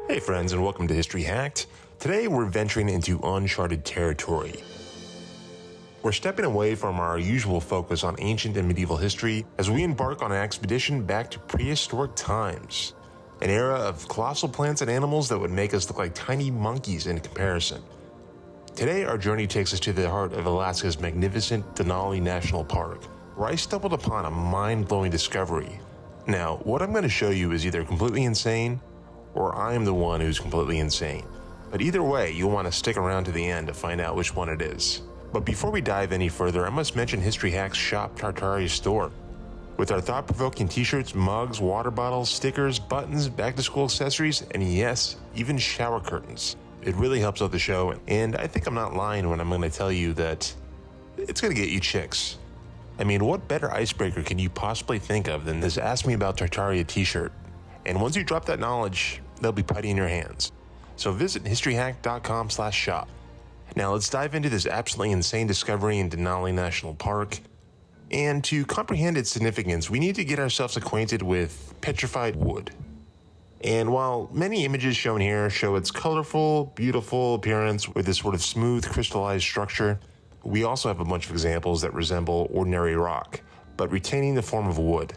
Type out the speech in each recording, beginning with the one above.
Hey friends, and welcome to History Hacked. Today we're venturing into uncharted territory. We're stepping away from our usual focus on ancient and medieval history as we embark on an expedition back to prehistoric times, an era of colossal plants and animals that would make us look like tiny monkeys in comparison. Today our journey takes us to the heart of Alaska's magnificent Denali National Park, where I stumbled upon a mind-blowing discovery. Now, what I'm going to show you is either completely insane, or I am the one who's completely insane. But either way, you'll want to stick around to the end to find out which one it is. But before we dive any further, I must mention History Hack's Shop Tartaria store. With our thought-provoking t-shirts, mugs, water bottles, stickers, buttons, back-to-school accessories, and yes, even shower curtains. It really helps out the show, and I think I'm not lying when I'm going to tell you that it's going to get you chicks. I mean, what better icebreaker can you possibly think of than this Ask Me About Tartaria t-shirt? And once you drop that knowledge, they'll be putty in your hands. So visit historyhack.com/shop. Now let's dive into this absolutely insane discovery in Denali National Park. And to comprehend its significance, we need to get ourselves acquainted with petrified wood. And while many images shown here show its colorful, beautiful appearance with this sort of smooth crystallized structure, we also have a bunch of examples that resemble ordinary rock, but retaining the form of wood.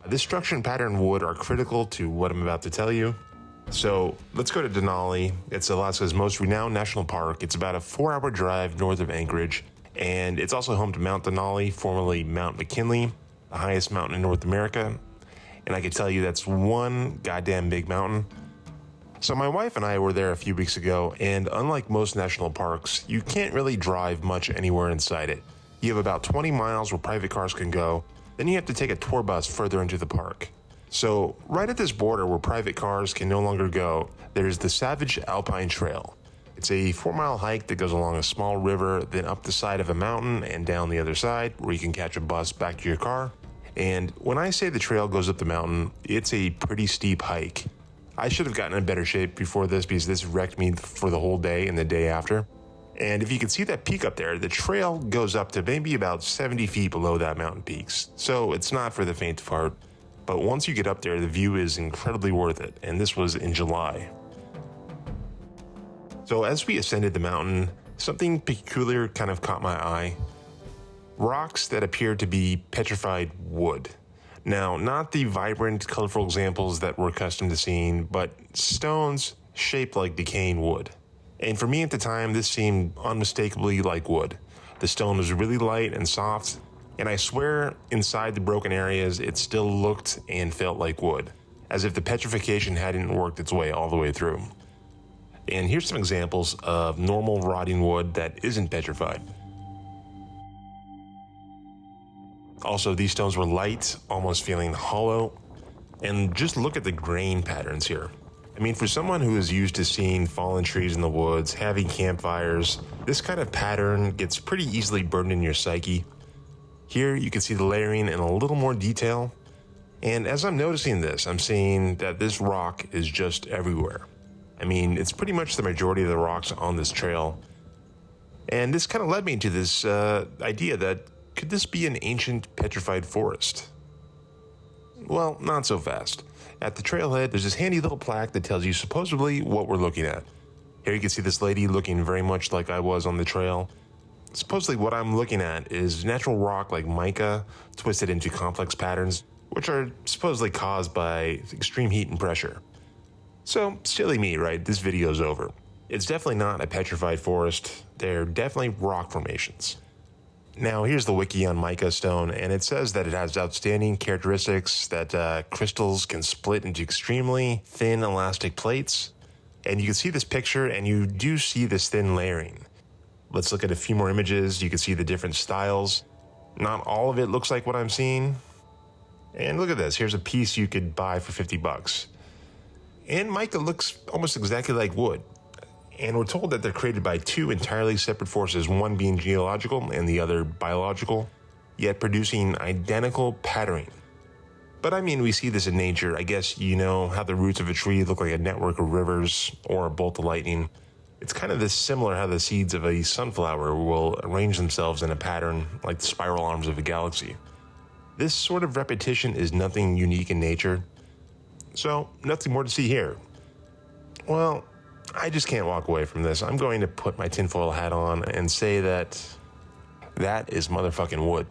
This structure and pattern in wood are critical to what I'm about to tell you. So let's go to Denali. It's Alaska's most renowned national park. It's about a 4-hour drive north of Anchorage, and it's also home to Mount Denali, formerly Mount McKinley, the highest mountain in North America. And I can tell you that's one goddamn big mountain. So my wife and I were there a few weeks ago, and unlike most national parks, you can't really drive much anywhere inside it. You have about 20 miles where private cars can go, then you have to take a tour bus further into the park. So right at this border where private cars can no longer go, there's the Savage Alpine Trail. It's a 4-mile hike that goes along a small river, then up the side of a mountain and down the other side where you can catch a bus back to your car. And when I say the trail goes up the mountain, it's a pretty steep hike. I should have gotten in better shape before this because this wrecked me for the whole day and the day after. And if you can see that peak up there, the trail goes up to maybe about 70 feet below that mountain peaks. So it's not for the faint of heart. But once you get up there, the view is incredibly worth it. And this was in July. So as we ascended the mountain, something peculiar kind of caught my eye. Rocks that appeared to be petrified wood. Now, not the vibrant, colorful examples that we're accustomed to seeing, but stones shaped like decaying wood. And for me at the time, this seemed unmistakably like wood. The stone was really light and soft, and I swear inside the broken areas, it still looked and felt like wood, as if the petrification hadn't worked its way all the way through. And here's some examples of normal rotting wood that isn't petrified. Also, these stones were light, almost feeling hollow, and just look at the grain patterns here. I mean, for someone who is used to seeing fallen trees in the woods, having campfires, this kind of pattern gets pretty easily burned in your psyche. Here, you can see the layering in a little more detail. And as I'm noticing this, I'm seeing that this rock is just everywhere. I mean, it's pretty much the majority of the rocks on this trail. And this kind of led me to this idea that could this be an ancient petrified forest? Well, not so fast. At the trailhead, there's this handy little plaque that tells you supposedly what we're looking at. Here you can see this lady looking very much like I was on the trail. Supposedly what I'm looking at is natural rock like mica twisted into complex patterns, which are supposedly caused by extreme heat and pressure. So, silly me, right? This video's over. It's definitely not a petrified forest. They're definitely rock formations. Now, here's the wiki on mica stone, and it says that it has outstanding characteristics, that crystals can split into extremely thin elastic plates. And you can see this picture, and you do see this thin layering. Let's look at a few more images. You can see the different styles. Not all of it looks like what I'm seeing. And look at this. Here's a piece you could buy for 50 bucks. And mica looks almost exactly like wood. And we're told that they're created by two entirely separate forces, one being geological and the other biological, yet producing identical patterning. But I mean, we see this in nature. I guess you know how the roots of a tree look like a network of rivers or a bolt of lightning. It's kind of this similar how the seeds of a sunflower will arrange themselves in a pattern like the spiral arms of a galaxy. This sort of repetition is nothing unique in nature. So, nothing more to see here. Well, I just can't walk away from this. I'm going to put my tinfoil hat on and say that is motherfucking wood.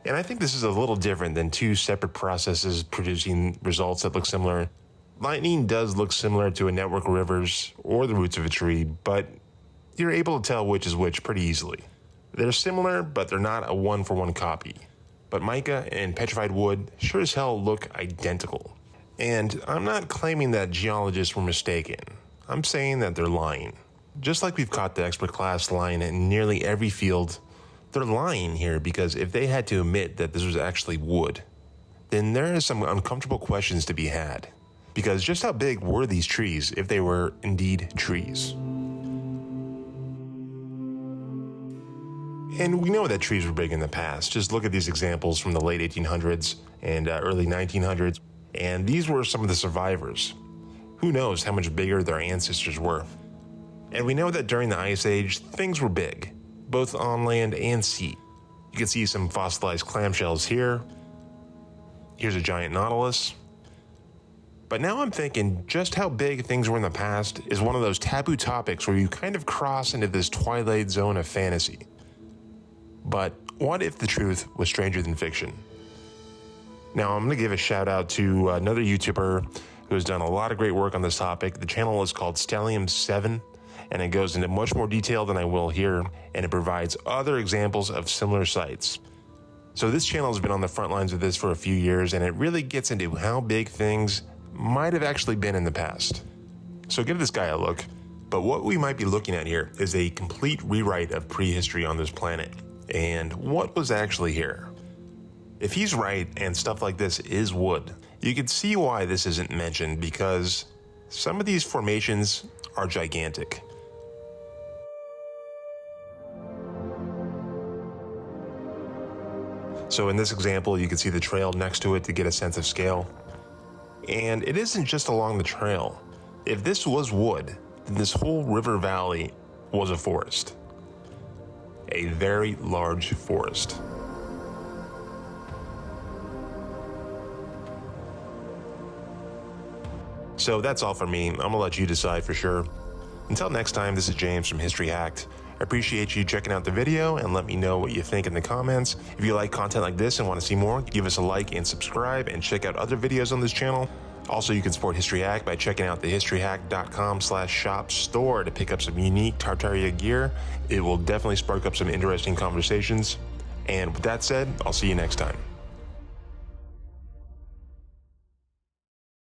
And I think this is a little different than two separate processes producing results that look similar. Lightning does look similar to a network of rivers or the roots of a tree, but you're able to tell which is which pretty easily. They're similar, but they're not a one-for-one copy. But mica and petrified wood sure as hell look identical. And I'm not claiming that geologists were mistaken. I'm saying that they're lying. Just like we've caught the expert class lying in nearly every field, they're lying here because if they had to admit that this was actually wood, then there are some uncomfortable questions to be had. Because just how big were these trees if they were indeed trees? And we know that trees were big in the past. Just look at these examples from the late 1800s and early 1900s. And these were some of the survivors. Who knows how much bigger their ancestors were? And we know that during the Ice Age, things were big, both on land and sea. You can see some fossilized clamshells here. Here's a giant nautilus. But now I'm thinking just how big things were in the past is one of those taboo topics where you kind of cross into this twilight zone of fantasy. But what if the truth was stranger than fiction? Now I'm going to give a shout out to another YouTuber who has done a lot of great work on this topic. The channel is called Stellium7, and it goes into much more detail than I will here, and it provides other examples of similar sites. So this channel has been on the front lines of this for a few years, and it really gets into how big things might have actually been in the past. So give this guy a look. But what we might be looking at here is a complete rewrite of prehistory on this planet, and what was actually here. If he's right and stuff like this is wood, you can see why this isn't mentioned, because some of these formations are gigantic. So in this example, you can see the trail next to it to get a sense of scale. And it isn't just along the trail. If this was wood, then this whole river valley was a forest. A very large forest. So that's all for me. I'm gonna let you decide for sure. Until next time, this is James from History Hacked. I appreciate you checking out the video and let me know what you think in the comments. If you like content like this and want to see more, give us a like and subscribe and check out other videos on this channel. Also, you can support History Hack by checking out the historyhack.com/shop store to pick up some unique Tartaria gear. It will definitely spark up some interesting conversations. And with that said, I'll see you next time.